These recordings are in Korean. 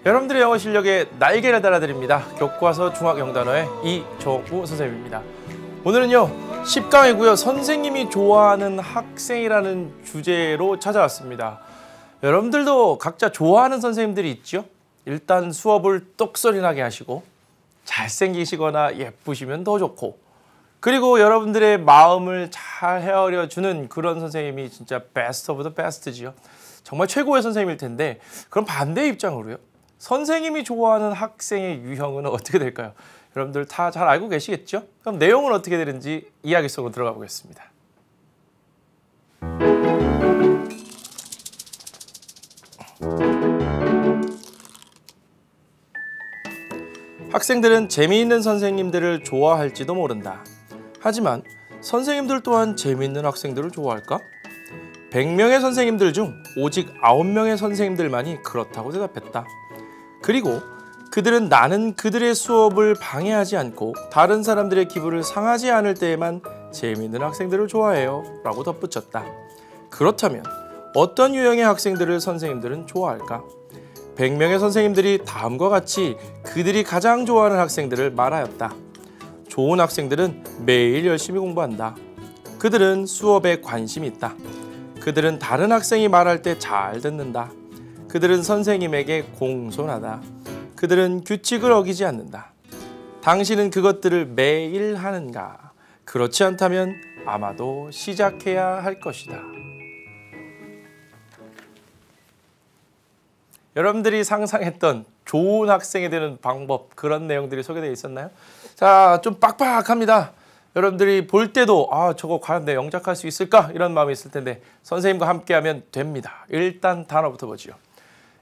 여러분들의 영어 실력에 날개를 달아드립니다. 교과서 중학영단어의 이종우 선생님입니다. 오늘은요 10강이고요. 선생님이 좋아하는 학생이라는 주제로 찾아왔습니다. 여러분들도 각자 좋아하는 선생님들이 있죠? 일단 수업을 똑소리나게 하시고 잘생기시거나 예쁘시면 더 좋고, 그리고 여러분들의 마음을 잘 헤아려주는 그런 선생님이 진짜 베스트 오브 더 베스트지요. 정말 최고의 선생님일 텐데, 그럼 반대의 입장으로요, 선생님이 좋아하는 학생의 유형은 어떻게 될까요? 여러분들 다 잘 알고 계시겠죠? 그럼 내용은 어떻게 되는지 이야기 속으로 들어가 보겠습니다. 학생들은 재미있는 선생님들을 좋아할지도 모른다. 하지만 선생님들 또한 재미있는 학생들을 좋아할까? 100명의 선생님들 중 오직 9명의 선생님들만이 그렇다고 대답했다. 그리고 그들은 나는 그들의 수업을 방해하지 않고 다른 사람들의 기분을 상하지 않을 때에만 재미있는 학생들을 좋아해요 라고 덧붙였다. 그렇다면 어떤 유형의 학생들을 선생님들은 좋아할까? 100명의 선생님들이 다음과 같이 그들이 가장 좋아하는 학생들을 말하였다. 좋은 학생들은 매일 열심히 공부한다. 그들은 수업에 관심이 있다. 그들은 다른 학생이 말할 때 잘 듣는다. 그들은 선생님에게 공손하다. 그들은 규칙을 어기지 않는다. 당신은 그것들을 매일 하는가? 그렇지 않다면 아마도 시작해야 할 것이다. 여러분들이 상상했던 좋은 학생이 되는 방법, 그런 내용들이 소개되어 있었나요? 자, 좀 빡빡합니다. 여러분들이 볼 때도 저거 과연 내 영작할 수 있을까? 이런 마음이 있을 텐데 선생님과 함께하면 됩니다. 일단 단어부터 보죠.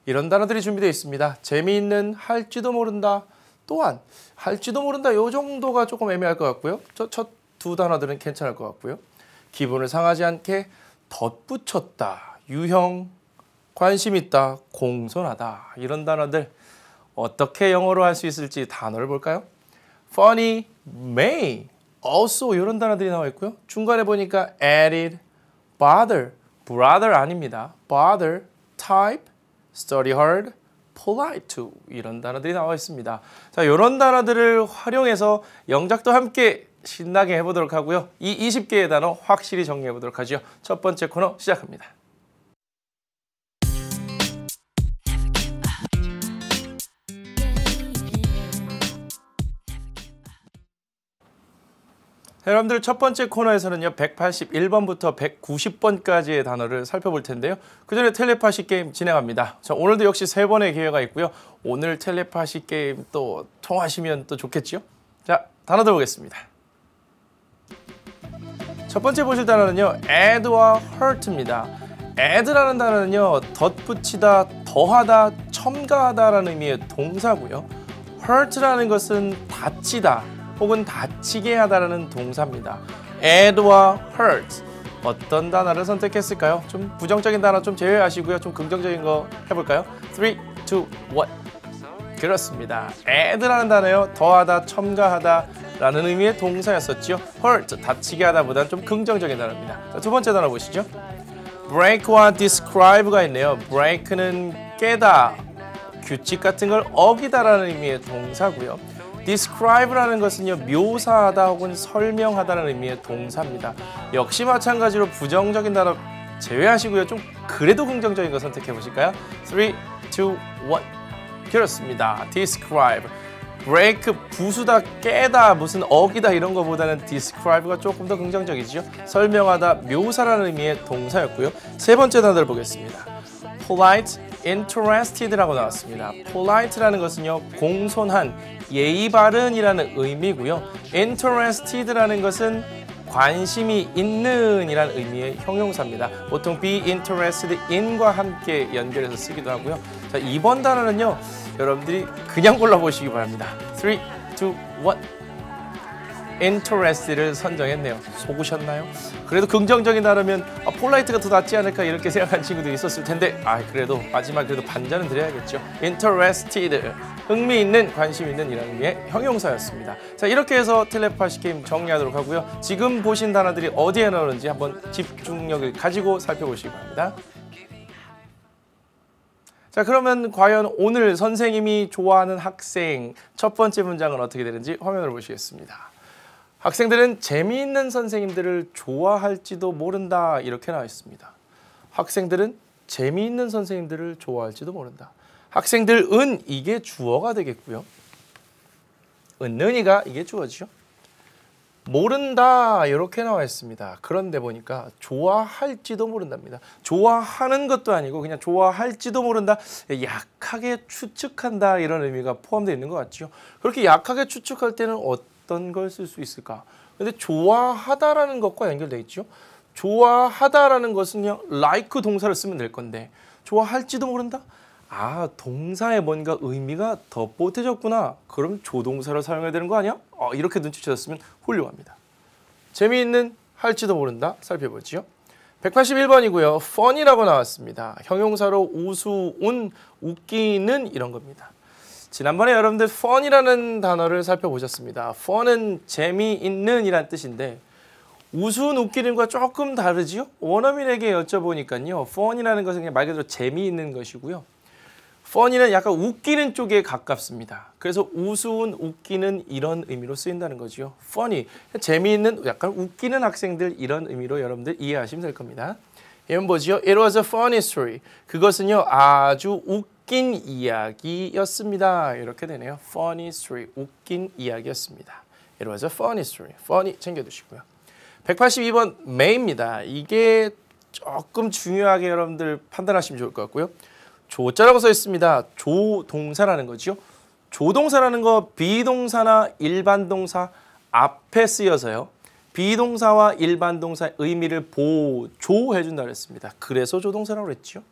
이런 단어들이 준비되어 있습니다. 재미있는, 할지도 모른다, 또한 할지도 모른다, 요 정도가 조금 애매할 것 같고요. 첫 두 단어들은 괜찮을 것 같고요. 기분을 상하지 않게, 덧붙였다, 유형, 관심 있다, 공손하다, 이런 단어들 어떻게 영어로 할 수 있을지 단어를 볼까요? funny, may, also 이런 단어들이 나와 있고요. 중간에 보니까 added, bother, brother 아닙니다. bother, type, study hard, polite to, 이런 단어들이 나와 있습니다. 자, 이런 단어들을 활용해서 영작도 함께 신나게 해보도록 하고요. 이 20개의 단어 확실히 정리해 보도록 하죠. 첫 번째 코너 시작합니다. 여러분들 첫 번째 코너에서는요 181번부터 190번까지의 단어를 살펴볼 텐데요. 그 전에 텔레파시 게임 진행합니다. 자, 오늘도 역시 3번의 기회가 있고요. 오늘 텔레파시 게임 또 통하시면 또 좋겠죠? 자, 단어들 보겠습니다. 첫 번째 보실 단어는요 add와 hurt입니다. add라는 단어는요 덧붙이다, 더하다, 첨가하다라는 의미의 동사고요. hurt라는 것은 다치다 혹은 다치게 하다라는 동사입니다. add와 hurt, 어떤 단어를 선택했을까요? 좀 부정적인 단어 좀 제외하시고요. 좀 긍정적인 거 해볼까요? 3, 2, 1. 그렇습니다. add라는 단어요 더하다, 첨가하다 라는 의미의 동사였었죠. hurt, 다치게 하다보다는 좀 긍정적인 단어입니다. 자, 두 번째 단어 보시죠. break와 describe가 있네요. break는 깨다, 규칙 같은 걸 어기다라는 의미의 동사고요. describe라는 것은요 묘사하다 혹은 설명하다는 의미의 동사입니다. 역시 마찬가지로 부정적인 단어 제외하시고요. 좀 그래도 긍정적인 거 선택해 보실까요? 3, 2, 1. 그렇습니다. describe, break, 부수다, 깨다, 무슨 어기다 이런 거보다는 describe가 조금 더 긍정적이죠. 설명하다, 묘사라는 의미의 동사였고요. 세 번째 단어를 보겠습니다. polite, interested라고 나왔습니다. polite라는 것은요 공손한, 예의 바른이라는 의미고요. interested라는 것은 관심이 있는 이라는 의미의 형용사입니다. 보통 be interested in과 함께 연결해서 쓰기도 하고요. 자, 이번 단어는요 여러분들이 그냥 골라보시기 바랍니다. 3, 2, 1. interest를 선정했네요. 속으셨나요? 그래도 긍정적인 단어면 polite가 더 낫지 않을까 이렇게 생각한 친구도 있었을 텐데 그래도 마지막 그래도 반전은 드려야겠죠. interested, 흥미있는, 관심 있는 이라는 의미의 형용사였습니다. 자, 이렇게 해서 텔레파시 게임 정리하도록 하고요. 지금 보신 단어들이 어디에 나오는지 한번 집중력을 가지고 살펴보시기 바랍니다. 자, 그러면 과연 오늘 선생님이 좋아하는 학생 첫 번째 문장은 어떻게 되는지 화면을 보시겠습니다. 학생들은 재미있는 선생님들을 좋아할지도 모른다 이렇게 나와 있습니다. 학생들은 재미있는 선생님들을 좋아할지도 모른다. 학생들은 이게 주어가 되겠고요. 은는이가 이게 주어지죠. 모른다 이렇게 나와 있습니다. 그런데 보니까 좋아할지도 모른답니다. 좋아하는 것도 아니고 그냥 좋아할지도 모른다. 약하게 추측한다 이런 의미가 포함되어 있는 것 같죠. 그렇게 약하게 추측할 때는 어떤 걸 쓸 수 있을까? 근데 좋아하다라는 것과 연결되어 있죠. 좋아하다라는 것은요, like 동사를 쓰면 될 건데 좋아할지도 모른다? 아, 동사에 뭔가 의미가 더 보태졌구나. 그럼 조동사를 사용해야 되는 거 아니야? 이렇게 눈치채셨으면 훌륭합니다. 재미있는 할지도 모른다 살펴보지요. 181번이고요. fun이라고 나왔습니다. 형용사로 우스운, 웃기는 이런 겁니다. 지난번에 여러분들 fun이라는 단어를 살펴보셨습니다. fun은 재미있는 이란 뜻인데 우스운, 웃기는과 조금 다르지요? 원어민에게 여쭤보니까요. fun이라는 것은 그냥 말 그대로 재미있는 것이고요. fun이는 약간 웃기는 쪽에 가깝습니다. 그래서 우스운, 웃기는 이런 의미로 쓰인다는 거죠. funny, 재미있는, 약간 웃기는 학생들 이런 의미로 여러분들 이해하시면 될 겁니다. 이건 뭐지요? It was a funny story. 그것은요 아주 웃긴 이야기였습니다. 이렇게 되네요. Funny story, 웃긴 이야기였습니다. It was a funny story. funny 챙겨두시고요. 182번 may입니다. 이게 조금 중요하게 여러분들 판단하시면 좋을 것 같고요. 조자라고 써 있습니다. 조동사라는 거죠. 조동사라는 거 비동사나 일반 동사 앞에 쓰여서요. 비동사와 일반 동사의 의미를 보조해 준다 그랬습니다. 그래서 조동사라고 그랬죠.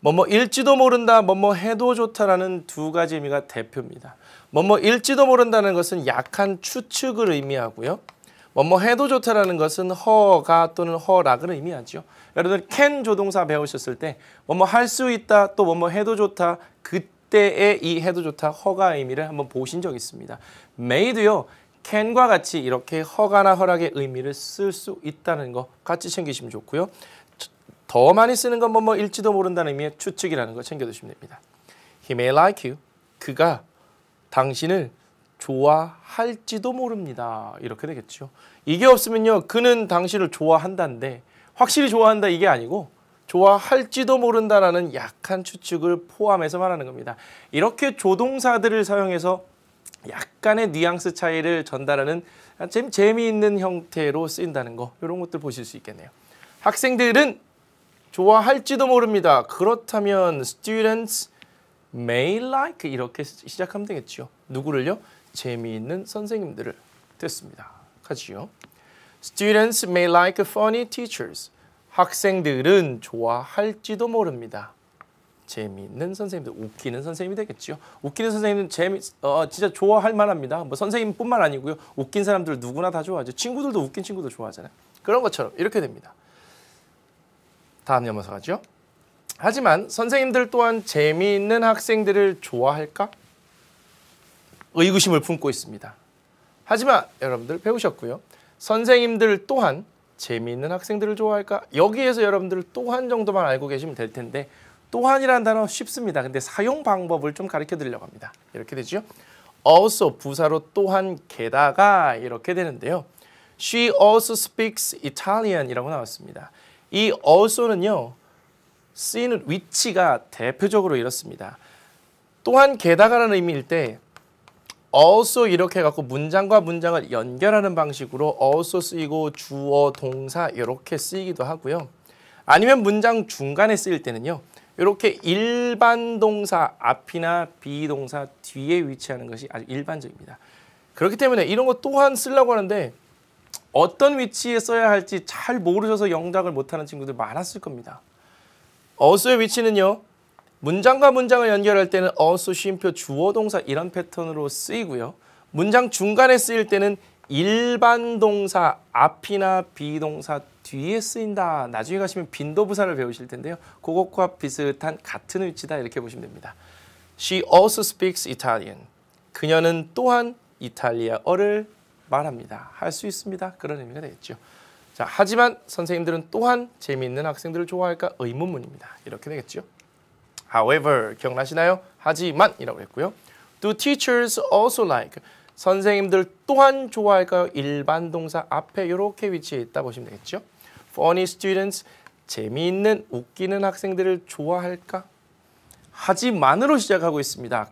뭐뭐일지도 모른다, 뭐뭐 해도 좋다라는 두 가지 의미가 대표입니다. 뭐뭐일지도 모른다는 것은 약한 추측을 의미하고요. 뭐뭐 해도 좋다라는 것은 허가 또는 허락을 의미하죠. 여러분들 can 조동사 배우셨을 때 뭐뭐 할 수 있다 또 뭐뭐 해도 좋다 그때의 이 해도 좋다 허가 의미를 한번 보신 적 있습니다. may도요 can과 같이 이렇게 허가나 허락의 의미를 쓸 수 있다는 거 같이 챙기시면 좋고요. 더 많이 쓰는 건 뭐뭐일지도 모른다는 의미의 추측이라는 거 챙겨두시면 됩니다. He may like you. 그가 당신을 좋아할지도 모릅니다. 이렇게 되겠죠. 이게 없으면요. 그는 당신을 좋아한다인데 확실히 좋아한다 이게 아니고 좋아할지도 모른다라는 약한 추측을 포함해서 말하는 겁니다. 이렇게 조동사들을 사용해서 약간의 뉘앙스 차이를 전달하는 재미있는 형태로 쓰인다는 거 이런 것들 보실 수 있겠네요. 학생들은 좋아할지도 모릅니다. 그렇다면 students may like 이렇게 시작하면 되겠죠. 누구를요? 재미있는 선생님들을 됐습니다. 가지요. Students may like funny teachers. 학생들은 좋아할지도 모릅니다. 재미있는 선생님들, 웃기는 선생님이 되겠죠. 웃기는 선생님은 진짜 좋아할 만합니다. 뭐 선생님뿐만 아니고요. 웃긴 사람들 누구나 다 좋아하죠. 친구들도 웃긴 친구들 좋아하잖아요. 그런 것처럼 이렇게 됩니다. 다음 넘어가죠. 하지만 선생님들 또한 재미있는 학생들을 좋아할까? 의구심을 품고 있습니다. 하지만 여러분들 배우셨고요. 선생님들 또한 재미있는 학생들을 좋아할까? 여기에서 여러분들 또한 정도만 알고 계시면 될 텐데 또한이라는 단어 쉽습니다. 근데 사용 방법을 좀 가르쳐 드리려고 합니다. 이렇게 되죠. also 부사로 또한 게다가 이렇게 되는데요. She also speaks Italian이라고 나왔습니다. 이 also는요. 쓰이는 위치가 대표적으로 이렇습니다. 또한 게다가라는 의미일 때 also 이렇게 해갖고 문장과 문장을 연결하는 방식으로 also 쓰이고 주어, 동사 이렇게 쓰이기도 하고요. 아니면 문장 중간에 쓰일 때는요. 이렇게 일반 동사 앞이나 비동사 뒤에 위치하는 것이 아주 일반적입니다. 그렇기 때문에 이런 거 또한 쓰려고 하는데 어떤 위치에 써야 할지 잘 모르셔서 영작을 못하는 친구들 많았을 겁니다. also의 위치는요. 문장과 문장을 연결할 때는 also, 쉼표, 주어, 동사 이런 패턴으로 쓰이고요. 문장 중간에 쓰일 때는 일반 동사 앞이나 비동사 뒤에 쓰인다. 나중에 가시면 빈도부사를 배우실 텐데요. 그것과 비슷한 같은 위치다 이렇게 보시면 됩니다. She also speaks Italian. 그녀는 또한 이탈리아어를 말합니다. 할 수 있습니다. 그런 의미가 되겠죠. 자, 하지만 선생님들은 또한 재미있는 학생들을 좋아할까? 의문문입니다. 이렇게 되겠죠. however 기억나시나요? 하지만이라고 했고요. Do teachers also like? 선생님들 또한 좋아할까요? 일반 동사 앞에 이렇게 위치해 있다 보시면 되겠죠. Funny students, 재미있는 웃기는 학생들을 좋아할까? 하지만으로 시작하고 있습니다.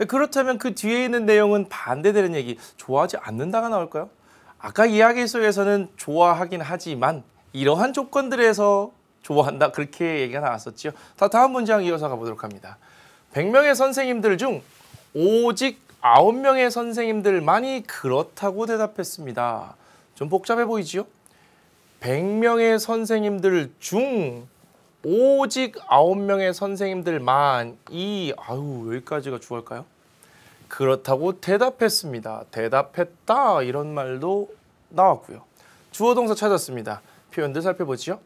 그렇다면 그 뒤에 있는 내용은 반대되는 얘기, 좋아하지 않는다가 나올까요? 아까 이야기 속에서는 좋아하긴 하지만 이러한 조건들에서 좋아한다 그렇게 얘기가 나왔었죠. 다음 문장 이어서 가보도록 합니다. 100명의 선생님들 중 오직 9명의 선생님들만이 그렇다고 대답했습니다. 좀 복잡해 보이지요? 100명의 선생님들 중 오직 9명의 선생님들만이 여기까지가 주어일까요? 그렇다고 대답했습니다. 대답했다 이런 말도 나왔고요. 주어 동사 찾았습니다. 표현들 살펴보죠.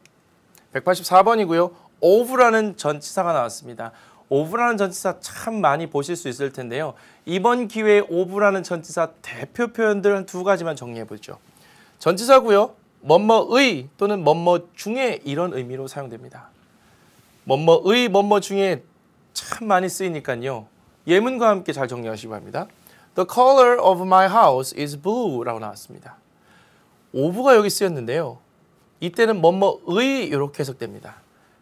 184번이고요. of라는 전치사가 나왔습니다. of라는 전치사 참 많이 보실 수 있을 텐데요. 이번 기회에 of라는 전치사 대표 표현들 한 두 가지만 정리해 보죠. 전치사고요. 뭐뭐의 또는 뭐뭐 중에 이런 의미로 사용됩니다. 뭐뭐의 뭐뭐 중에 참 많이 쓰이니까요. 예문과 함께 잘 정리하시기 바랍니다. The color of my house is blue 라고 나왔습니다. of가 여기 쓰였는데요. 이때는 뭐뭐의 이렇게 해석됩니다.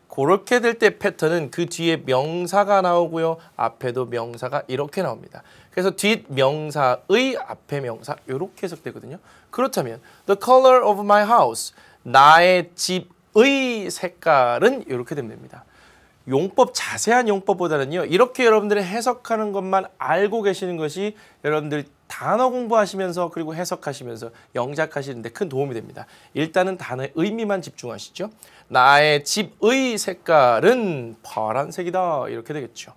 그렇게 될 때 패턴은 그 뒤에 명사가 나오고요. 앞에도 명사가 이렇게 나옵니다. 그래서 뒷명사의 앞에 명사 이렇게 해석되거든요. 그렇다면 The color of my house, 나의 집의 색깔은 이렇게 되면 됩니다. 용법, 자세한 용법보다는요. 이렇게 여러분들이 해석하는 것만 알고 계시는 것이 여러분들 단어 공부하시면서 그리고 해석하시면서 영작하시는 데 큰 도움이 됩니다. 일단은 단어의 의미만 집중하시죠. 나의 집의 색깔은 파란색이다. 이렇게 되겠죠.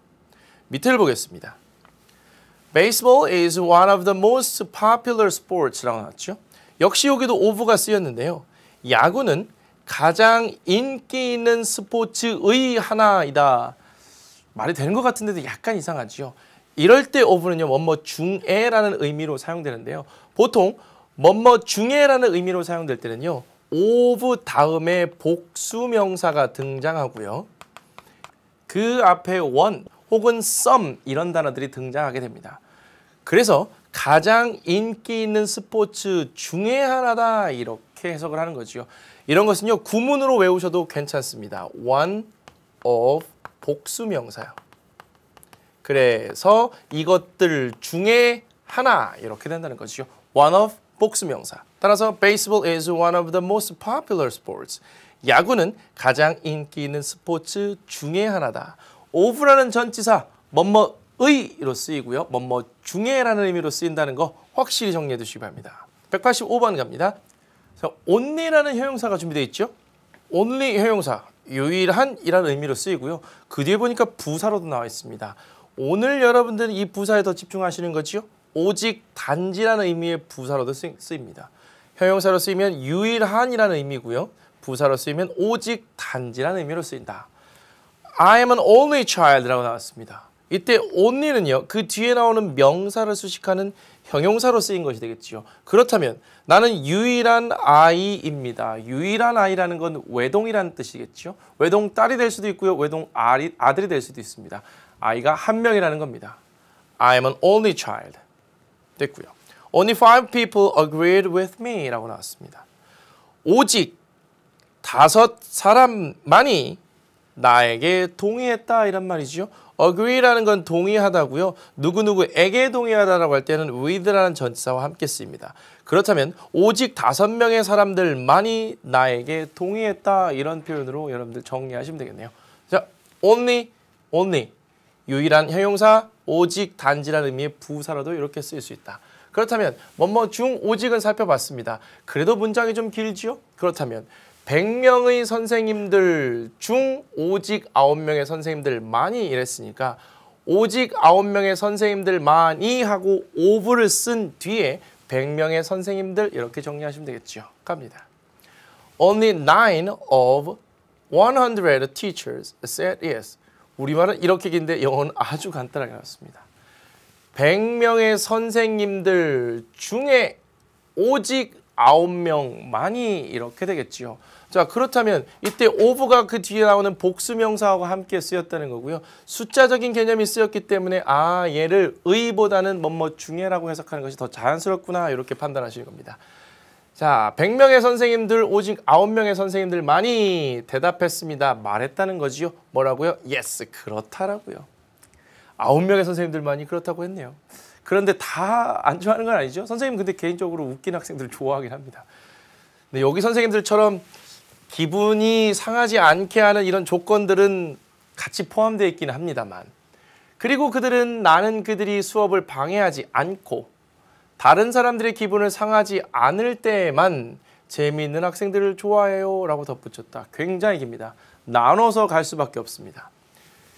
밑을 보겠습니다. Baseball is one of the most popular sports라고 나왔죠. 역시 여기도 of가 쓰였는데요. 야구는 가장 인기 있는 스포츠의 하나이다. 말이 되는 것 같은데도 약간 이상하죠. 이럴 때 of는요. 뭐뭐 중에라는 의미로 사용되는데요. 보통 뭐뭐 중에라는 의미로 사용될 때는요. of 다음에 복수명사가 등장하고요. 그 앞에 one 혹은 some 이런 단어들이 등장하게 됩니다. 그래서 가장 인기 있는 스포츠 중에 하나다 이렇게 해석을 하는 거죠. 이런 것은요. 구문으로 외우셔도 괜찮습니다. one of 복수명사요. 그래서 이것들 중에 하나 이렇게 된다는 거죠. one of 복수명사. 따라서 baseball is one of the most popular sports. 야구는 가장 인기 있는 스포츠 중에 하나다. of라는 전치사 뭐뭐의로 쓰이고요. 뭐뭐 중에라는 의미로 쓰인다는 거 확실히 정리해 두시기 바랍니다. 185번 갑니다. only라는 형용사가 준비되어 있죠. only 형용사, 유일한이라는 의미로 쓰이고요. 그 뒤에 보니까 부사로도 나와 있습니다. 오늘 여러분들은 이 부사에 더 집중하시는 거지요. 오직 단지라는 의미의 부사로도 쓰입니다. 형용사로 쓰이면 유일한이라는 의미고요. 부사로 쓰이면 오직 단지라는 의미로 쓰인다. I am an only child라고 나왔습니다. 이때 only는요. 그 뒤에 나오는 명사를 수식하는 형용사로 쓰인 것이 되겠지요. 그렇다면 나는 유일한 아이입니다. 유일한 아이라는 건 외동이라는 뜻이겠죠. 외동 딸이 될 수도 있고요. 외동 아들이 될 수도 있습니다. 아이가 한 명이라는 겁니다. I am an only child. 됐고요. Only 5 people agreed with me 라고 나왔습니다. 오직 5 사람만이 나에게 동의했다 이런 말이죠. agree라는 건 동의하다고요. 누구누구에게 동의하다라고 할 때는 with라는 전치사와 함께 쓰입니다. 그렇다면 오직 5명의 사람들만이 나에게 동의했다 이런 표현으로 여러분들 정리하시면 되겠네요. 자, only 유일한 형용사, 오직 단지라는 의미의 부사로도 이렇게 쓰일 수 있다. 그렇다면 뭐뭐 중 오직은 살펴봤습니다. 그래도 문장이 좀 길지요? 그렇다면 100명의 선생님들 중 오직 9명의 선생님들만이 이랬으니까 오직 9명의 선생님들만이 하고 of를 쓴 뒤에 100명의 선생님들 이렇게 정리하시면 되겠죠. 갑니다. Only 9 of 100 teachers said yes. 우리말은 이렇게 긴데 영어는 아주 간단하게 나왔습니다. 100명의 선생님들 중에 오직 9명만이 이렇게 되겠지요. 자, 그렇다면 이때 of가 그 뒤에 나오는 복수명사하고 함께 쓰였다는 거고요. 숫자적인 개념이 쓰였기 때문에 얘를 의보다는 뭐뭐 중에라고 해석하는 것이 더 자연스럽구나 이렇게 판단하시는 겁니다. 자, 100명의 선생님들 오직 9명의 선생님들만이 대답했습니다. 말했다는 거지요. 뭐라고요? Yes, 그렇다라고요. 9명의 선생님들만이 그렇다고 했네요. 그런데 다 안 좋아하는 건 아니죠. 선생님 근데 개인적으로 웃긴 학생들 좋아하긴 합니다. 근데 여기 선생님들처럼 기분이 상하지 않게 하는 이런 조건들은 같이 포함되어 있기는 합니다만, 그리고 그들은 나는 그들이 수업을 방해하지 않고 다른 사람들의 기분을 상하지 않을 때에만 재미있는 학생들을 좋아해요 라고 덧붙였다. 굉장히 깁니다. 나눠서 갈 수밖에 없습니다.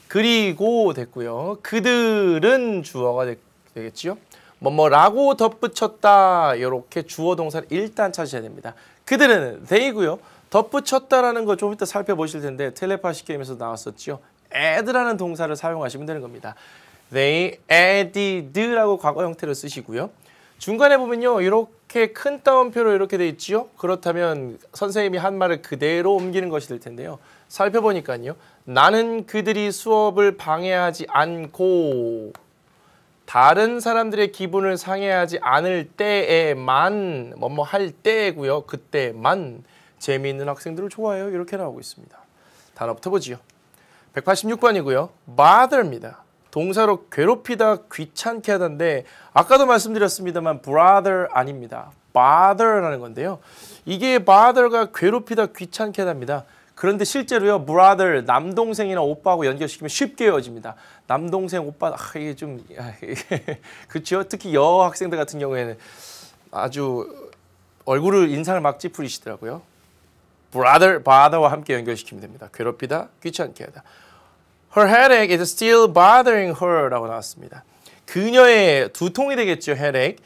그리고 됐고요. 그들은 주어가 되겠지요. 뭐라고 덧붙였다. 이렇게 주어 동사를 일단 찾으셔야 됩니다. 그들은 they고요. 덧붙였다라는 거 좀 이따 살펴보실 텐데 텔레파시 게임에서 나왔었죠. add라는 동사를 사용하시면 되는 겁니다. They added라고 과거 형태를 쓰시고요. 중간에 보면요. 이렇게 큰 따옴표로 이렇게 돼 있지요. 그렇다면 선생님이 한 말을 그대로 옮기는 것이 될 텐데요. 살펴보니까요. 나는 그들이 수업을 방해하지 않고 다른 사람들의 기분을 상해하지 않을 때에만 뭐뭐 할 때고요. 그때만 재미있는 학생들을 좋아해요. 이렇게 나오고 있습니다. 단어부터 보지요. 186번이고요. bother입니다. 동사로 괴롭히다, 귀찮게 하다인데 아까도 말씀드렸습니다만 brother 아닙니다. bother라는 건데요. 이게 bother가 괴롭히다, 귀찮게 하다입니다. 그런데 실제로요. brother, 남동생이나 오빠하고 연결시키면 쉽게 이어집니다. 남동생, 오빠, 이게 좀 그렇죠. 특히 여학생들 같은 경우에는 아주 얼굴을 인상을 막 찌푸리시더라고요. brother, bother와 함께 연결시키면 됩니다. 괴롭히다, 귀찮게 하다. Her headache is still bothering her 라고 나왔습니다. 그녀의 두통이 되겠죠. headache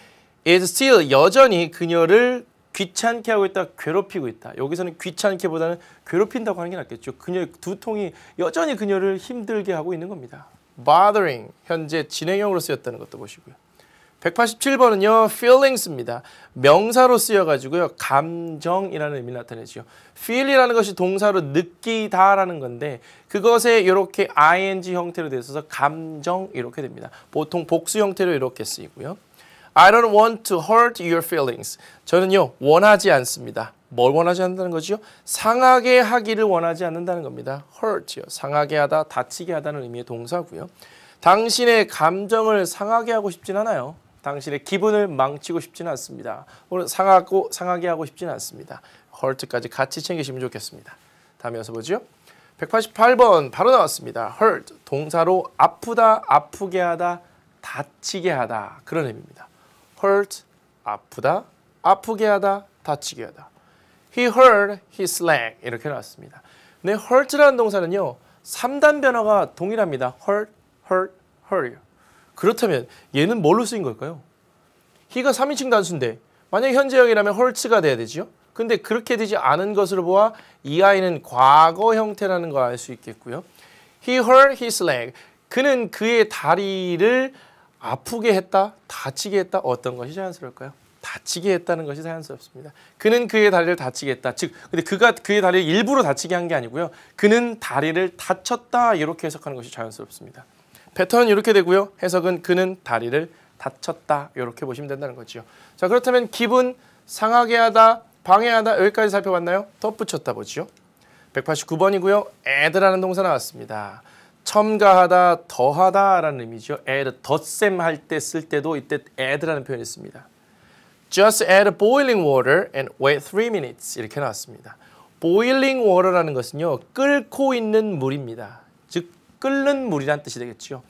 is still 여전히 그녀를 귀찮게 하고 있다, 괴롭히고 있다. 여기서는 귀찮게보다는 괴롭힌다고 하는 게 낫겠죠. 그녀의 두통이 여전히 그녀를 힘들게 하고 있는 겁니다. bothering, 현재 진행형으로 쓰였다는 것도 보시고요. 187번은요. feelings입니다. 명사로 쓰여가지고요. 감정이라는 의미 나타내죠. feel이라는 것이 동사로 느끼다라는 건데 그것에 이렇게 ing 형태로 되어 있어서 감정 이렇게 됩니다. 보통 복수 형태로 이렇게 쓰이고요. I don't want to hurt your feelings. 저는요. 원하지 않습니다. 뭘 원하지 않는다는 거죠? 상하게 하기를 원하지 않는다는 겁니다. hurt요. 상하게 하다, 다치게 하다는 의미의 동사고요. 당신의 감정을 상하게 하고 싶진 않아요. 당신의 기분을 망치고 싶지는 않습니다. 오늘 상하게 하고 싶지는 않습니다. hurt까지 같이 챙기시면 좋겠습니다. 다음 이어서 보죠. 188번 바로 나왔습니다. hurt, 동사로 아프다, 아프게 하다, 다치게 하다 그런 의미입니다. hurt, 아프다, 아프게 하다, 다치게 하다. He hurt his leg 이렇게 나왔습니다. 네, hurt라는 동사는요. 3단 변화가 동일합니다. hurt, hurt, hurt. 그렇다면 얘는 뭘로 쓰인 걸까요? he가 3인칭 단수인데 만약 현재형이라면 hurts가 돼야 되죠. 근데 그렇게 되지 않은 것으로 보아 이 아이는 과거 형태라는 걸 알 수 있겠고요. He hurt his leg. 그는 그의 다리를 아프게 했다, 다치게 했다. 어떤 것이 자연스러울까요? 다치게 했다는 것이 자연스럽습니다. 그는 그의 다리를 다치게 했다. 즉, 근데 그가 그의 다리를 일부러 다치게 한 게 아니고요. 그는 다리를 다쳤다. 이렇게 해석하는 것이 자연스럽습니다. 패턴은 이렇게 되고요. 해석은 그는 다리를 다쳤다. 이렇게 보시면 된다는 거죠. 자, 그렇다면 기분 상하게 하다, 방해하다 여기까지 살펴봤나요? 덧붙였다 보죠. 189번이고요. add라는 동사 나왔습니다. 첨가하다, 더하다라는 의미죠. add, 덧셈 할 때 쓸 때도 이때 add라는 표현이 있습니다. Just add boiling water and wait 3 minutes 이렇게 나왔습니다. boiling water라는 것은요. 끓고 있는 물입니다. 즉 끓는 물이란 뜻이 되겠죠.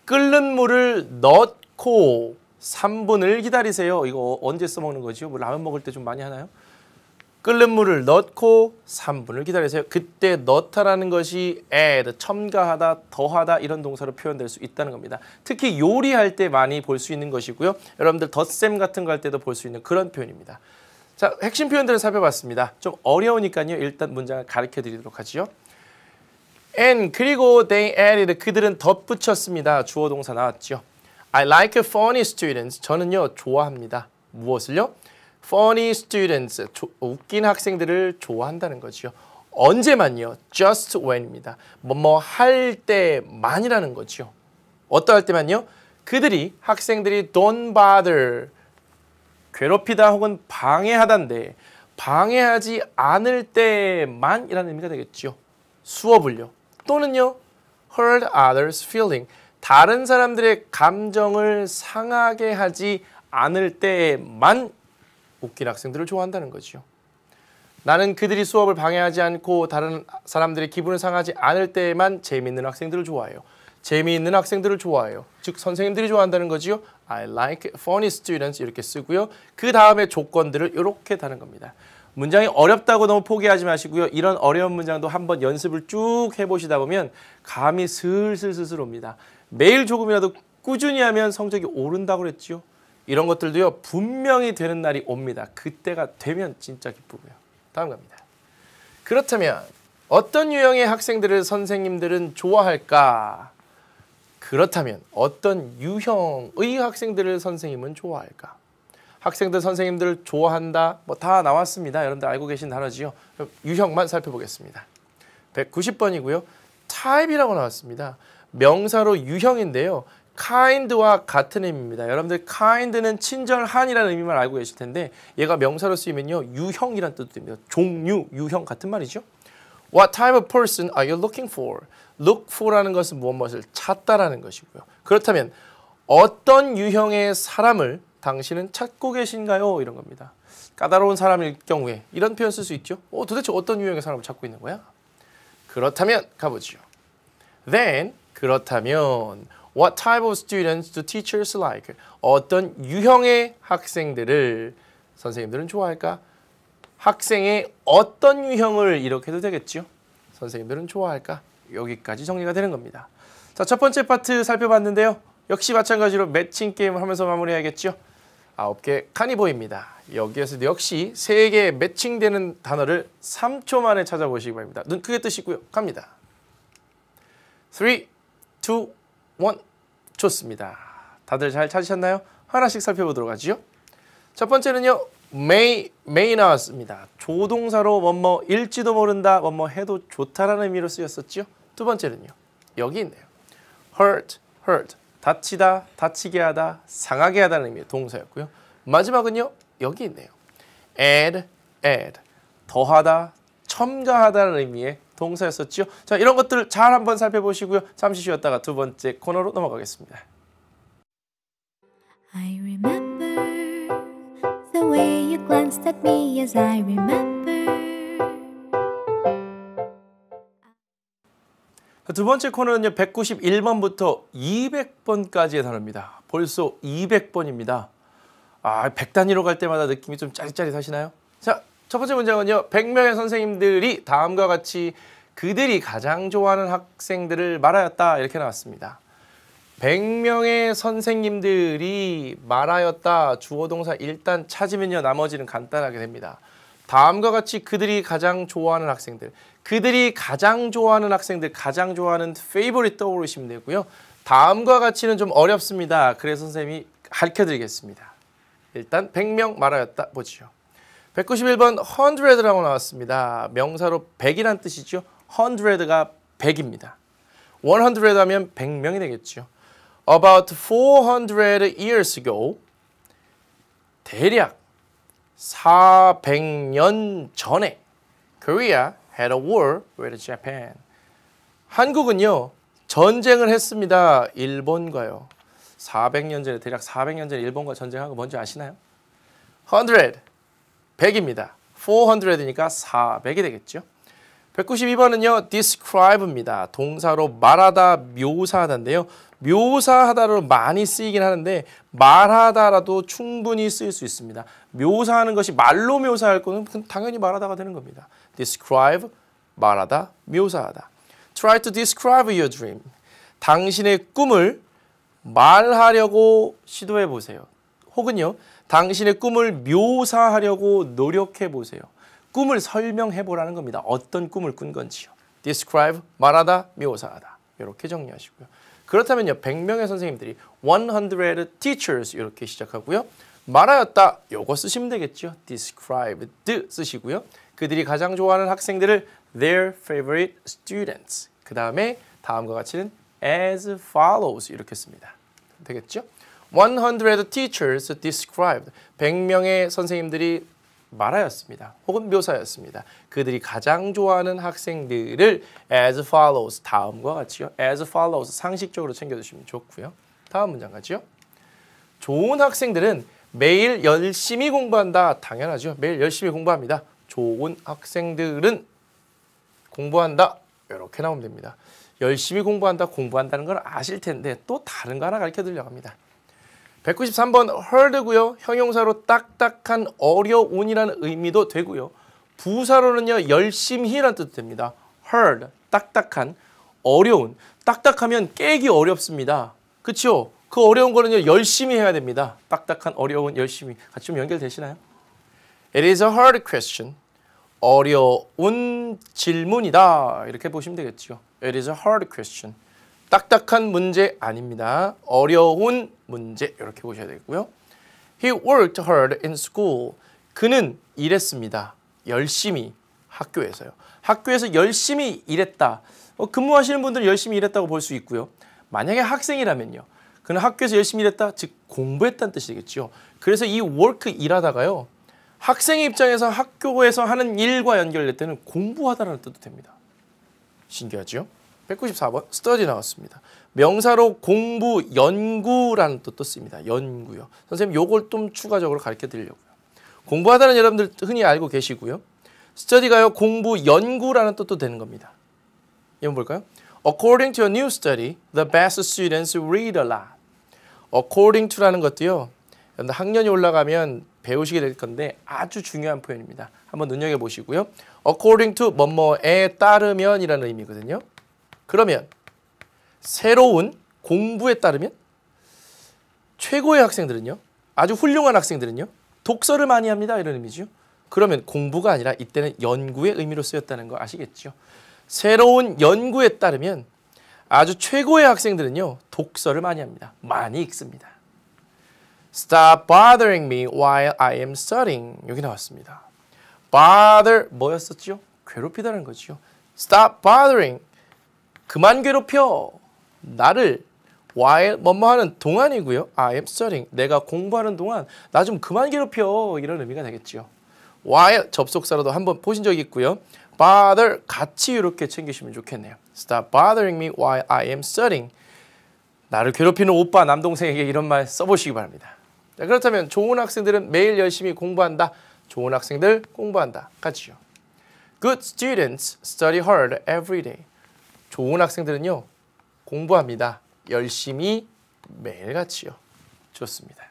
끓는 물을 넣고 3분을 기다리세요. 이거 언제 써먹는 거죠? 뭐 라면 먹을 때 좀 많이 하나요? 끓는 물을 넣고 3분을 기다리세요. 그때 넣다라는 것이 add, 첨가하다, 더하다 이런 동사로 표현될 수 있다는 겁니다. 특히 요리할 때 많이 볼 수 있는 것이고요. 여러분들 덧셈 같은 거 할 때도 볼 수 있는 그런 표현입니다. 자, 핵심 표현들을 살펴봤습니다. 좀 어려우니까요. 일단 문장을 가르쳐 드리도록 하죠. And 그리고 they added 그들은 덧붙였습니다. 주어 동사 나왔죠. I like funny students. 저는요 좋아합니다. 무엇을요? funny students, 웃긴 학생들을 좋아한다는 거죠. 언제만요? just when입니다. 뭐뭐 할 때만이라는 거죠. 어떠할 때만요? 그들이 학생들이 don't bother 괴롭히다 혹은 방해하다인데 방해하지 않을 때만이라는 의미가 되겠죠. 수업을요. 또는요. hurt others feeling 다른 사람들의 감정을 상하게 하지 않을 때만 웃긴 학생들을 좋아한다는 거죠. 나는 그들이 수업을 방해하지 않고 다른 사람들의 기분을 상하지 않을 때만 재미있는 학생들을 좋아해요. 재미있는 학생들을 좋아해요. 즉 선생님들이 좋아한다는 거지요. I like funny students 이렇게 쓰고요. 그 다음에 조건들을 이렇게 다는 겁니다. 문장이 어렵다고 너무 포기하지 마시고요. 이런 어려운 문장도 한번 연습을 쭉 해보시다 보면 감이 슬슬 옵니다. 매일 조금이라도 꾸준히 하면 성적이 오른다고 그랬죠. 이런 것들도요. 분명히 되는 날이 옵니다. 그때가 되면 진짜 기쁘고요. 다음 갑니다. 그렇다면 어떤 유형의 학생들을 선생님들은 좋아할까? 그렇다면 어떤 유형의 학생들을 선생님은 좋아할까? 학생들 선생님들을 좋아한다. 뭐 다 나왔습니다. 여러분들 알고 계신 단어지요. 유형만 살펴보겠습니다. 190번이고요. type이라고 나왔습니다. 명사로 유형인데요. kind와 같은 의미입니다. 여러분들 kind는 친절한이라는 의미만 알고 계실 텐데 얘가 명사로 쓰이면요. 유형이란 뜻도 됩니다. 종류, 유형 같은 말이죠. What type of person are you looking for? Look for라는 것은 무엇을 찾다라는 것이고요. 그렇다면 어떤 유형의 사람을 당신은 찾고 계신가요? 이런 겁니다. 까다로운 사람일 경우에 이런 표현 쓸 수 있죠. 도대체 어떤 유형의 사람을 찾고 있는 거야? 그렇다면 가보죠. Then 그렇다면 What type of students do teachers like? 어떤 유형의 학생들을 선생님들은 좋아할까? 학생의 어떤 유형을 이렇게 해도 되겠죠? 선생님들은 좋아할까? 여기까지 정리가 되는 겁니다. 자, 첫 번째 파트 살펴봤는데요. 역시 마찬가지로 매칭 게임을 하면서 마무리해야겠죠? 9개 칸이 보입니다. 여기에서 역시 3개의 매칭되는 단어를 3초 만에 찾아보시기 바랍니다. 눈 크게 뜨시고요. 갑니다. 3, 2, 1. 좋습니다. 다들 잘 찾으셨나요? 하나씩 살펴보도록 하죠. 첫 번째는요. may 나왔습니다. 조동사로 뭐뭐일지도 모른다, 뭐뭐 해도 좋다라는 의미로 쓰였었죠. 두 번째는요. 여기 있네요. hurt, 다치다, 다치게 하다, 상하게 하다는 의미의 동사였고요. 마지막은요. 여기 있네요. add, 더하다, 첨가하다는 의미의 동사였었죠. 자, 이런 것들을 잘 한번 살펴보시고요. 잠시 쉬었다가 두 번째 코너로 넘어가겠습니다. I remember the way you glanced at me as I remember. 두 번째 코너는요. 191번부터 200번까지의 단어입니다. 벌써 200번입니다. 100단위로 갈 때마다 느낌이 좀 짜릿짜릿하시나요? 자, 첫 번째 문장은요. 100명의 선생님들이 다음과 같이 그들이 가장 좋아하는 학생들을 말하였다. 이렇게 나왔습니다. 100명의 선생님들이 말하였다. 주어 동사 일단 찾으면요. 나머지는 간단하게 됩니다. 다음과 같이 그들이 가장 좋아하는 학생들. 그들이 가장 좋아하는 학생들, 가장 좋아하는 favorite 떠오르시면 되고요. 다음과 같이는 좀 어렵습니다. 그래서 선생님이 가르쳐드리겠습니다. 일단 100명 말하였다 보죠. 191번 100라고 나왔습니다. 명사로 100이란 뜻이죠. 100가 100입니다. 100 하면 100명이 되겠죠. About 400 years ago, 대략 400년 전에 Korea had a war with Japan. 한국은요 전쟁을 했습니다. 일본과요. 400년 전에 대략 400년 전에 일본과 전쟁하고 뭔지 아시나요? 100, 100입니다. 400이니까 400이 되겠죠. 192번은요. describe입니다. 동사로 말하다, 묘사하다인데요. 묘사하다로 많이 쓰이긴 하는데 말하다라도 충분히 쓰일 수 있습니다. 묘사하는 것이 말로 묘사할 거는 당연히 말하다가 되는 겁니다. describe, 말하다, 묘사하다. Try to describe your dream. 당신의 꿈을 말하려고 시도해 보세요. 혹은요. 당신의 꿈을 묘사하려고 노력해 보세요. 꿈을 설명해 보라는 겁니다. 어떤 꿈을 꾼 건지요. describe, 말하다, 묘사하다. 이렇게 정리하시고요. 그렇다면요. 100명의 선생님들이 100 teachers 이렇게 시작하고요. 말하였다. 요거 쓰시면 되겠죠. described 쓰시고요. 그들이 가장 좋아하는 학생들을 their favorite students. 그 다음에 다음과 같이는 as follows 이렇게 씁니다. 되겠죠? 100 teachers described. 100명의 선생님들이 말하였습니다. 혹은 묘사였습니다. 그들이 가장 좋아하는 학생들을 as follows. 다음과 같이요. as follows. 상식적으로 챙겨주시면 좋고요. 다음 문장 가죠. 좋은 학생들은 매일 열심히 공부한다. 당연하죠. 매일 열심히 공부합니다. 좋은 학생들은 공부한다. 이렇게 나오면 됩니다. 열심히 공부한다, 공부한다는 걸 아실 텐데 또 다른 거 하나 가르쳐 드리려고 합니다. 193번 hard고요. 형용사로 딱딱한, 어려운이라는 의미도 되고요. 부사로는요. 열심히라는 뜻도 됩니다. hard, 딱딱한, 어려운. 딱딱하면 깨기 어렵습니다. 그렇죠? 그 어려운 거는요. 열심히 해야 됩니다. 딱딱한, 어려운, 열심히. 같이 좀 연결되시나요? It is a hard question. 어려운 질문이다. 이렇게 보시면 되겠죠. It is a hard question. 딱딱한 문제 아닙니다. 어려운 문제 이렇게 보셔야 되고요. He worked hard in school. 그는 일했습니다. 열심히 학교에서요. 학교에서 열심히 일했다. 근무하시는 분들은 열심히 일했다고 볼 수 있고요. 만약에 학생이라면요. 그는 학교에서 열심히 일했다. 즉 공부했다는 뜻이겠죠. 그래서 이 work 일하다가요. 학생의 입장에서 학교에서 하는 일과 연결될 때는 공부하다라는 뜻도 됩니다. 신기하죠? 194번 study 나왔습니다. 명사로 공부, 연구라는 뜻도 씁니다. 연구요. 선생님 요걸 좀 추가적으로 가르쳐 드리려고요. 공부하다는 여러분들 흔히 알고 계시고요. study가요. 공부, 연구라는 뜻도 되는 겁니다. 이건 볼까요? According to a new study, the best students read a lot. According to라는 것도요. 학년이 올라가면 배우시게 될 건데 아주 중요한 표현입니다. 한번 눈여겨보시고요. According to 뭐뭐에 따르면이라는 의미거든요. 그러면 새로운 공부에 따르면 최고의 학생들은요. 아주 훌륭한 학생들은요. 독서를 많이 합니다. 이런 의미죠. 그러면 공부가 아니라 이때는 연구의 의미로 쓰였다는 거 아시겠죠? 새로운 연구에 따르면 아주 최고의 학생들은요. 독서를 많이 합니다. 많이 읽습니다. Stop bothering me while I am studying. 여기 나왔습니다. Bother 뭐였었죠? 괴롭히다는 거죠. Stop bothering. 그만 괴롭혀. 나를 while 뭐뭐 하는 동안이고요. I am studying. 내가 공부하는 동안 나 좀 그만 괴롭혀. 이런 의미가 되겠죠. while 접속사로도 한번 보신 적이 있고요. bother 같이 이렇게 챙기시면 좋겠네요. Stop bothering me while I am studying. 나를 괴롭히는 오빠, 남동생에게 이런 말 써보시기 바랍니다. 자, 그렇다면 좋은 학생들은 매일 열심히 공부한다. 좋은 학생들 공부한다. 같이요. Good students study hard every day. 좋은 학생들은요. 공부합니다. 열심히 매일같이요. 좋습니다.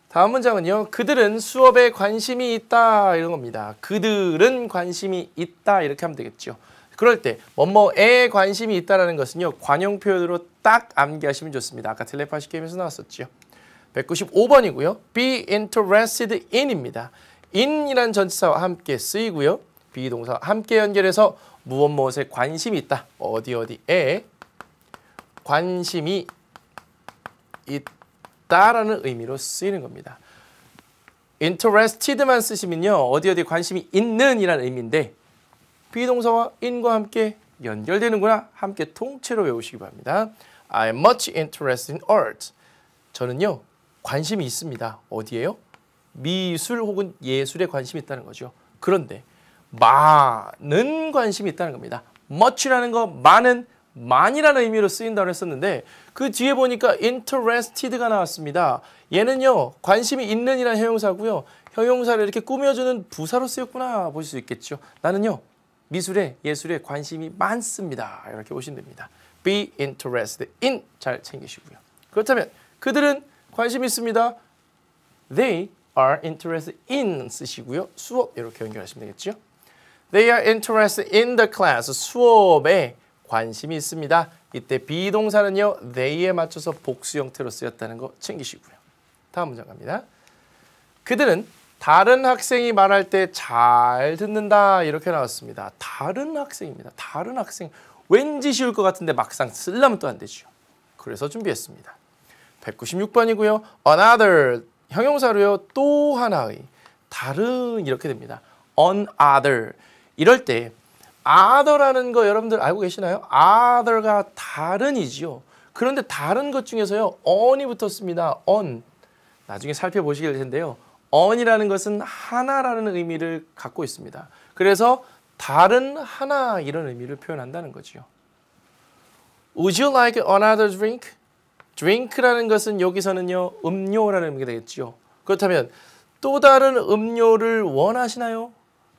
다음 문장은요. 그들은 수업에 관심이 있다. 이런 겁니다. 그들은 관심이 있다. 이렇게 하면 되겠죠. 그럴 때 뭐뭐에 관심이 있다는 것은요. 관용 표현으로 딱 암기하시면 좋습니다. 아까 텔레파시 게임에서 나왔었죠. 195번이고요. be interested in입니다. in이란 전치사와 함께 쓰이고요. 비동사와 함께 연결해서 무엇 무엇에 관심이 있다. 어디 어디에 관심이 있다라는 의미로 쓰이는 겁니다. interested만 쓰시면요. 어디 어디에 관심이 있는 이라는 의미인데 비동사와 in과 함께 연결되는구나. 함께 통째로 외우시기 바랍니다. I'm much interested in art. 저는요. 관심이 있습니다. 어디에요? 미술 혹은 예술에 관심이 있다는 거죠. 그런데 많은 관심이 있다는 겁니다. much라는 거 많은, 많이라는 의미로 쓰인다고 했었는데 그 뒤에 보니까 interested가 나왔습니다. 얘는요. 관심이 있는 이라는 형용사고요. 형용사를 이렇게 꾸며주는 부사로 쓰였구나 보실 수 있겠죠. 나는요. 미술에, 예술에 관심이 많습니다. 이렇게 보시면 됩니다. be interested in 잘 챙기시고요. 그렇다면 그들은 관심이 있습니다. They are interested in 쓰시고요. 수업 이렇게 연결하시면 되겠죠. They are interested in the class. 수업에 관심이 있습니다. 이때 비동사는요. they에 맞춰서 복수 형태로 쓰였다는 거 챙기시고요. 다음 문장 갑니다. 그들은 다른 학생이 말할 때 잘 듣는다. 이렇게 나왔습니다. 다른 학생입니다. 다른 학생. 왠지 쉬울 것 같은데 막상 쓰려면 또 안 되죠. 그래서 준비했습니다. 196번이고요. Another 형용사로요. 또 하나의, 다른 이렇게 됩니다. another. 이럴 때 other라는 거 여러분들 알고 계시나요? other가 다른이지요. 그런데 다른 것 중에서요. on이 붙었습니다. on. 나중에 살펴보시게 될 텐데요. on이라는 것은 하나라는 의미를 갖고 있습니다. 그래서 다른 하나 이런 의미를 표현한다는 거죠. Would you like another drink? drink라는 것은 여기서는요. 음료라는 의미가 되겠죠. 그렇다면 또 다른 음료를 원하시나요?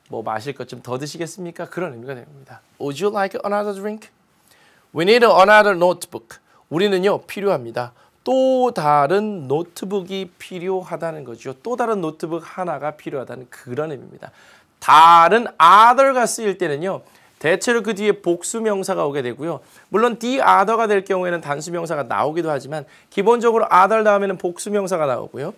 뭐 마실 것 좀 더 드시겠습니까? 그런 의미가 됩니다. Would you like another drink? We need another notebook. 우리는요. 필요합니다. 또 다른 노트북이 필요하다는 거죠. 또 다른 노트북 하나가 필요하다는 그런 의미입니다. 다른 other가 쓰일 때는요. 대체로 그 뒤에 복수명사가 오게 되고요. 물론 the other가 될 경우에는 단수명사가 나오기도 하지만 기본적으로 other 다음에는 복수명사가 나오고요.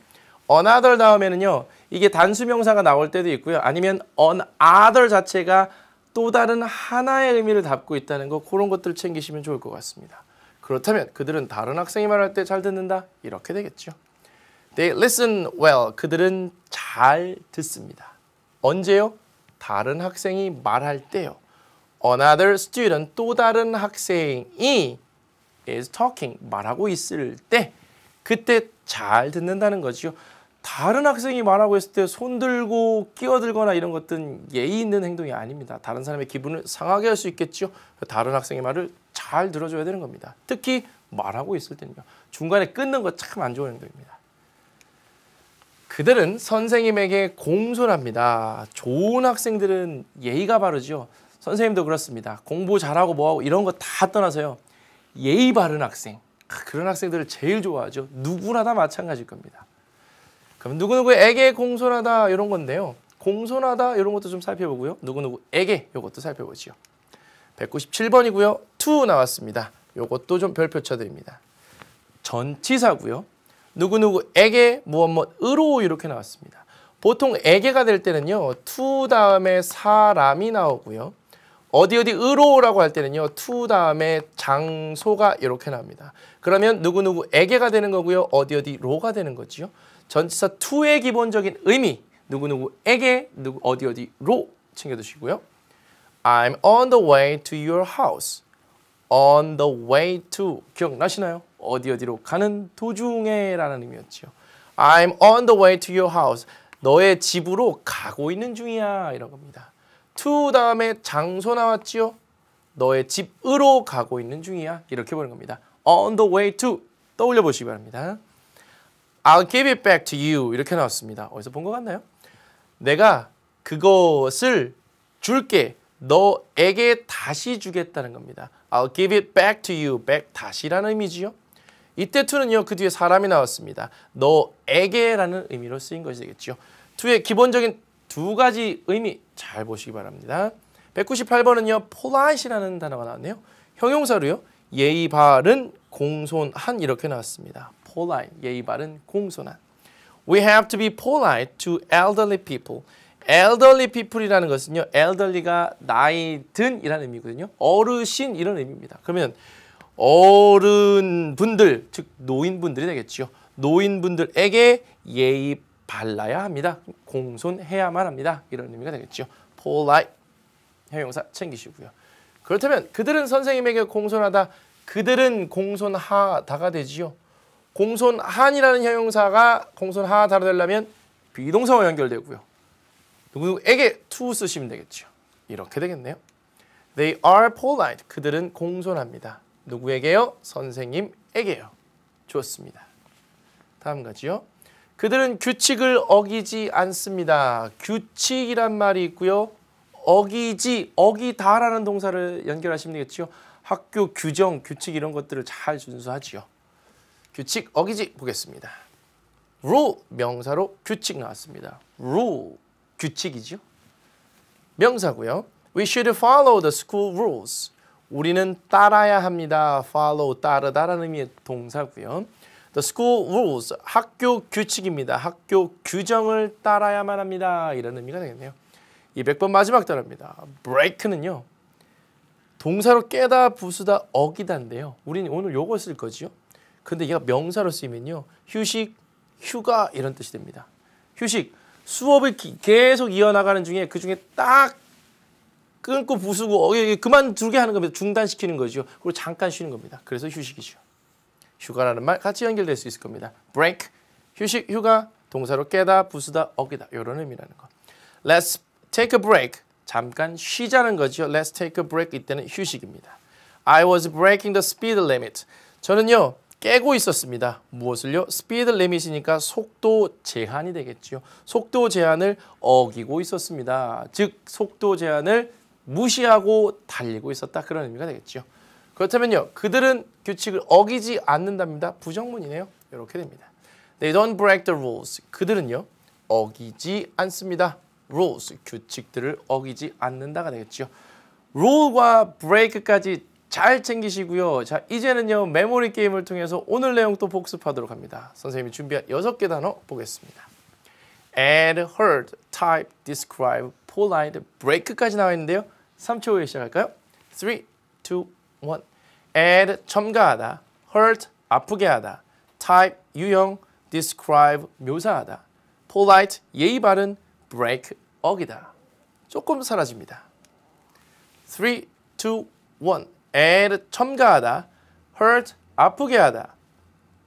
another 다음에는요. 이게 단수명사가 나올 때도 있고요. 아니면 another 자체가 또 다른 하나의 의미를 담고 있다는 거 그런 것들을 챙기시면 좋을 것 같습니다. 그렇다면 그들은 다른 학생이 말할 때 잘 듣는다? 이렇게 되겠죠. They listen well. 그들은 잘 듣습니다. 언제요? 다른 학생이 말할 때요. Another student, 또 다른 학생이 is talking, 말하고 있을 때 그때 잘 듣는다는 거죠. 다른 학생이 말하고 있을 때 손 들고 끼어들거나 이런 것들은 예의 있는 행동이 아닙니다. 다른 사람의 기분을 상하게 할 수 있겠죠. 다른 학생의 말을 잘 들어줘야 되는 겁니다. 특히 말하고 있을 때는요. 중간에 끊는 거 참 안 좋은 행동입니다. 그들은 선생님에게 공손합니다. 좋은 학생들은 예의가 바르죠. 선생님도 그렇습니다. 공부 잘하고 뭐하고 이런 거 다 떠나서요. 예의 바른 학생, 그런 학생들을 제일 좋아하죠. 누구나 다 마찬가지일 겁니다. 그럼 누구누구에게 공손하다 이런 건데요. 공손하다 이런 것도 좀 살펴보고요. 누구누구에게 이것도 살펴보죠. 197번이고요. to 나왔습니다. 이것도 좀 별표 쳐드립니다. 전치사고요. 누구누구에게 무엇무엇으로 이렇게 나왔습니다. 보통 에게가 될 때는요. to 다음에 사람이 나오고요. 어디어디으로라고 할 때는요. to 다음에 장소가 이렇게 나옵니다. 그러면 누구누구에게가 되는 거고요. 어디어디로가 되는 거지요. 전치사 to의 기본적인 의미 누구누구에게 어디어디로 챙겨두시고요. I'm on the way to your house. On the way to 기억나시나요? 어디어디로 가는 도중에 라는 의미였죠. I'm on the way to your house. 너의 집으로 가고 있는 중이야 이런 겁니다. to 다음에 장소 나왔지요. 너의 집으로 가고 있는 중이야 이렇게 보는 겁니다. On the way to 떠올려 보시기 바랍니다. I'll give it back to you 이렇게 나왔습니다. 어디서 본 것 같나요? 내가 그것을 줄게. 너에게 다시 주겠다는 겁니다. I'll give it back to you. back 다시라는 의미지요. 이때 to는요. 그 뒤에 사람이 나왔습니다. 너에게라는 의미로 쓰인 것이 되겠죠. to의 기본적인 두 가지 의미 잘 보시기 바랍니다. 198번은요. polite이라는 단어가 나왔네요. 형용사로요. 예의 바른 공손한 이렇게 나왔습니다. polite, 예의 바른 공손한. We have to be polite to elderly people. elderly people이라는 것은요. elderly가 나이 든이라는 의미거든요. 어르신 이런 의미입니다. 그러면 어른분들, 즉 노인분들이 되겠죠. 노인분들에게 예의 발라야 합니다. 공손해야만 합니다. 이런 의미가 되겠죠. polite 형용사 챙기시고요. 그렇다면 그들은 선생님에게 공손하다. 그들은 공손하다가 되지요. 공손한이라는 형용사가 공손하다로 되려면 비동사와 연결되고요. 누구에게 to 쓰시면 되겠죠. 이렇게 되겠네요. They are polite. 그들은 공손합니다. 누구에게요? 선생님에게요. 좋습니다. 다음 가지요. 그들은 규칙을 어기지 않습니다. 규칙이란 말이 있고요. 어기다라는 동사를 연결하시면 되겠죠. 학교 규정, 규칙 이런 것들을 잘 준수하지요. 규칙 어기지 보겠습니다. rule 명사로 규칙 나왔습니다. rule 규칙이죠. 명사고요. We should follow the school rules. 우리는 따라야 합니다. follow 따르다라는 의미의 동사고요. The school rules 학교 규칙입니다. 학교 규정을 따라야만 합니다. 이런 의미가 되겠네요. 200번 마지막 단어입니다. break는요. 동사로 깨다, 부수다, 어기다인데요. 우리는 오늘 요거 쓸 거죠. 근데 얘가 명사로 쓰이면요. 휴식, 휴가 이런 뜻이 됩니다. 휴식, 수업을 계속 이어나가는 중에 그중에 딱 끊고 부수고 그만두게 하는 겁니다. 중단시키는 거죠. 그리고 잠깐 쉬는 겁니다. 그래서 휴식이죠. 휴가라는 말 같이 연결될 수 있을 겁니다. break, 휴식, 휴가, 동사로 깨다, 부수다, 어기다 이런 의미라는 거. Let's take a break, 잠깐 쉬자는 거죠. Let's take a break, 이때는 휴식입니다. I was breaking the speed limit. 저는요 깨고 있었습니다. 무엇을요? speed limit이니까 속도 제한이 되겠죠. 속도 제한을 어기고 있었습니다. 즉 속도 제한을 무시하고 달리고 있었다, 그런 의미가 되겠죠. 그렇다면요 그들은 규칙을 어기지 않는답니다. 부정문이네요. 이렇게 됩니다. They don't break the rules. 그들은요 어기지 않습니다. rules, 규칙들을 어기지 않는다가 되겠죠. rule과 break까지 잘 챙기시고요. 자, 이제는요 메모리 게임을 통해서 오늘 내용 또 복습하도록 합니다. 선생님이 준비한 6개 단어 보겠습니다. add, heard, type, describe, polite, break까지 나와 있는데요. 3초 후에 시작할까요? 3, 2, 1. add, 첨가하다. hurt, 아프게 하다. type, 유형. describe, 묘사하다. polite, 예의 바른. break, 어기다. 조금 사라집니다. 3, 2, 1. add, 첨가하다. hurt, 아프게 하다.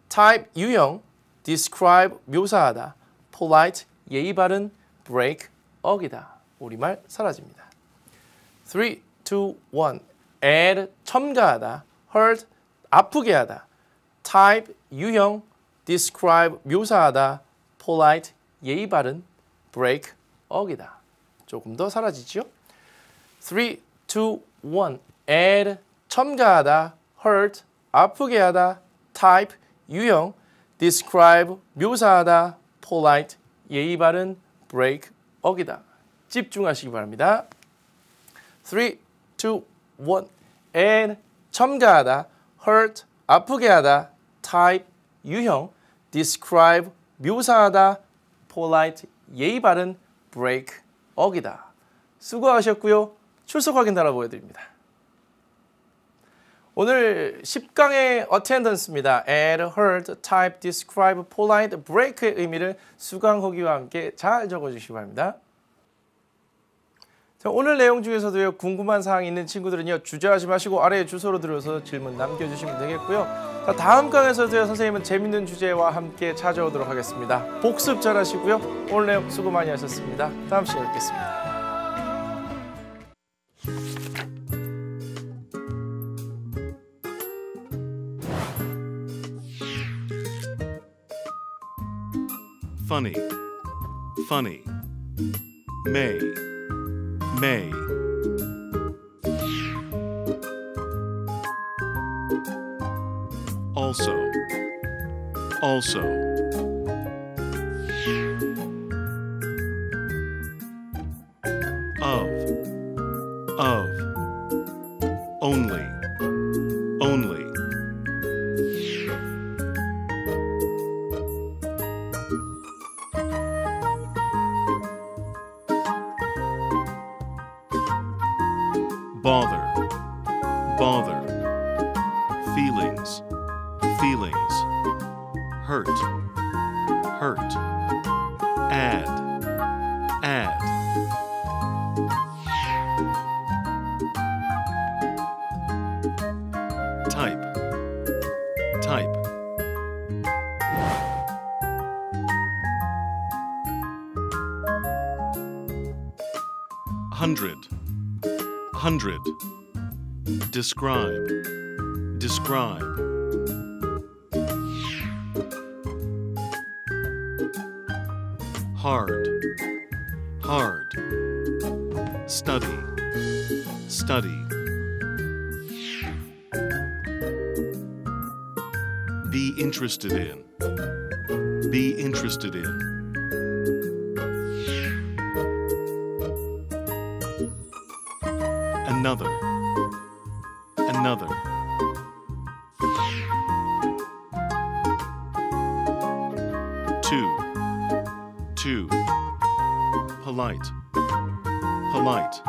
type, 유형. describe, 묘사하다. polite, 예의 바른. break, 어기다. 우리말 사라집니다. 3, 2, 1. add, 첨가하다. hurt, 아프게 하다. type, 유형. describe, 묘사하다. polite, 예의 바른. break, 어기다. 조금 더 사라지죠? 3, 2, 1. add, 첨가하다. hurt, 아프게 하다. type, 유형. describe, 묘사하다. polite, 예의 바른. break, 어기다. 집중하시기 바랍니다. 3, 2, 1. add, 첨가하다. hurt, 아프게 하다. type, 유형. describe, 묘사하다. polite, 예의 바른. break, 어기다. 수고하셨고요. 출석 확인 달아 보여드립니다. 오늘 10강의 attendance입니다. add, heard, type, describe, polite, break의 의미를 수강 후기와 함께 잘 적어주시기 바랍니다. 자, 오늘 내용 중에서도요 궁금한 사항이 있는 친구들은요 주저하지 마시고 아래에 주소로 들어서 질문 남겨주시면 되겠고요. 자, 다음 강에서도요 선생님은 재밌는 주제와 함께 찾아오도록 하겠습니다. 복습 잘하시고요. 오늘 내용 수고 많이 하셨습니다. 다음 시간에 뵙겠습니다. funny, funny, may, may. Also, also. Of, only, only. Bother, bother. Feelings, feelings. Hurt, hurt. Add, add. Type, type. Hundred, hundred. Describe, describe. Hard, hard. Study, study. Be interested in, be interested in. Another, another. Two. Polite, polite.